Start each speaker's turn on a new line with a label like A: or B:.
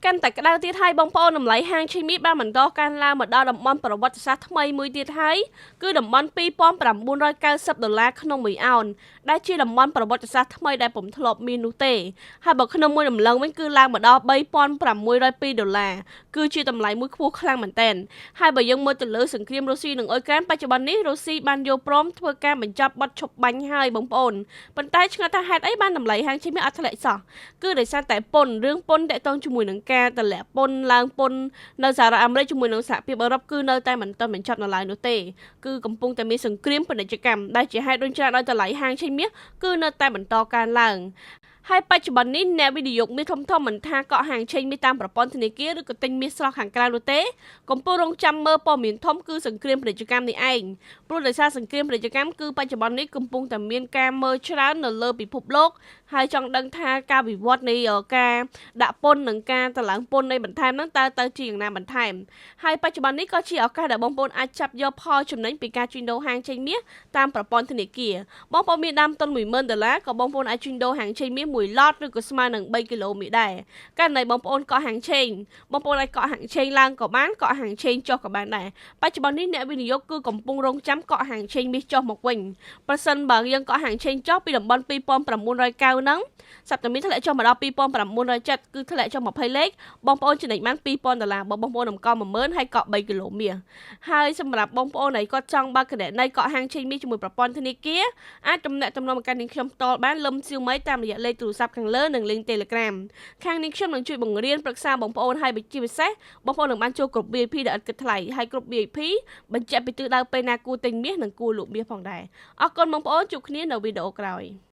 A: កាន់តែក្តៅទៀតហើយបងប្អូនតម្លៃហាងឆេងមីបានបន្តកើនឡើងមកដល់តំបន់ប្រវត្តិសាស្ត្រថ្មីមួយទៀតហើយគឺតំបន់$2,990ក្នុងមួយអោនដែលជាតំបន់ប្រវត្តិសាស្ត្រថ្មីដែលពុំធ្លាប់មាននោះទេហើយបើក្នុងមួយដំឡឹងវិញគឺឡើងមកដល់$3,602គឺជាតម្លៃមួយខ្ពស់ខ្លាំងមែនទែនហើយបើយើងមើលទៅលើសង្គ្រាមរុស្ស៊ីនិងអ៊ុយក្រែនបច្ចុប្បន្ននេះរុស្ស៊ីបានយល់ព្រមធ្វើការបញ្ចប់បទឈប់បាញ់ហើយបងប្អូនប៉ុន្តែឆ្ងល់ថាហេតុអីបានតម្លៃហាងឆេងមីអត់ធ្លាក់សោះគឺដោយសារតែរឿងពន្ធតាក់ទងជាមួយនឹងការទម្លាក់ពន្ធឡើងពន្ធនៅសហរដ្ឋអាមេរិកជាមួយនឹងសហភាពអឺរ៉ុបគឺនៅតែមិនទាន់បញ្ចប់នៅឡើយនោះទេគឺកំពុងតែមានសង្គ្រាមពាណិជ្ជកម្មដែលជាហេតុរុញច្រានឲ្យតម្លៃហាងឆេងមាសគឺនៅតែបន្តកើនឡើងហើយបច្ចុប្បន្ននេះអ្នកវិនិយោគមាសធំៗមិនថាកក់ហាងឆេងមាសតាមប្រព័ន្ធធនាគារឬក៏ទិញមាសស្រស់ខាងក្រៅនោះទេកំពុងរងចាំមើលព័ត៌មានធំគឺសង្គ្រាមពាណិជ្ជកម្មនេះឯងព្រោះដោយសារសង្គ្រាមពាណិជ្ជកម្មគឺបច្ចុប្បន្ននេះកំពុងតែមានការមើលច្រើននៅលើពិភពលោកហើយចង់ដឹងថាការវិវត្តនៃការដាក់ពន្ធនិងការតម្លើងពន្ធនៃបន្ថែមហ្នឹងតើជាយ៉ាងណាបន្ថែមហើយបច្ចុប្បន្ននេះក៏ជាឱកាសដែលបងប្អូនអាចចាប់យកផលចំណេញពីការជួញដូរហាងឆេងមាសតាមប្រព័ន្ធធនាគារបងប្អូនមានដើមទុន$10,000ក៏បងប្អូនអាចជួញដូរហាងឆេងមាសមួយឡតឬក៏ស្មើនឹង3គីឡូមាសដែរករណីបងប្អូនកក់ហាងឆេងបងប្អូនអាចកក់ហាងឆេងឡើងក៏បានកក់ហាងឆេងចុះក៏បានដែរបច្ចុប្បន្ននេះអ្នកវិនិយោគគឺកំពុងរងចាំកក់ហាងឆេងមាសចុះមកវិញប្រសិនបើយើងកក់ហាងឆេងចុះពីតំបន់$2,990ហ្នឹងសប្តាហ៍នេះធ្លាក់ចុះមកដល់$2,970គឺធ្លាក់ចុះ20លេខបងប្អូនចំណេញបាន$2,000បើបងប្អូនតម្កល់10000ហើយកក់3គីឡូមាសហើយសម្រាប់បងប្អូនដែលគាត់ចង់បើកគណនីកក់ហាងឆេងមាសជាមួយប្រព័ន្ធធនាគារអាចទំនាក់ទំនងមកកាន់នាងខ្ញុំផ្ទាល់បានលឹមសៀវមីតាមរយៈលេខទូរស័ព្ទខាងលើនិង link Telegram ខាងនេះខ្ញុំនឹងជួយបង្រៀនប្រឹក្សាបងប្អូនហើយជាពិសេសបងប្អូននឹងបានចូលគ្រប់ VIP ដែលឥតគិតថ្លៃហើយគ្រប់ VIP បញ្ជាក់ពីទិសដៅពេលណាគួរទិញមាសនិងគួរលក់មាសផងដែរអរគុណបងប្អូនជួបគ្នានៅវីដេអូក្រោយ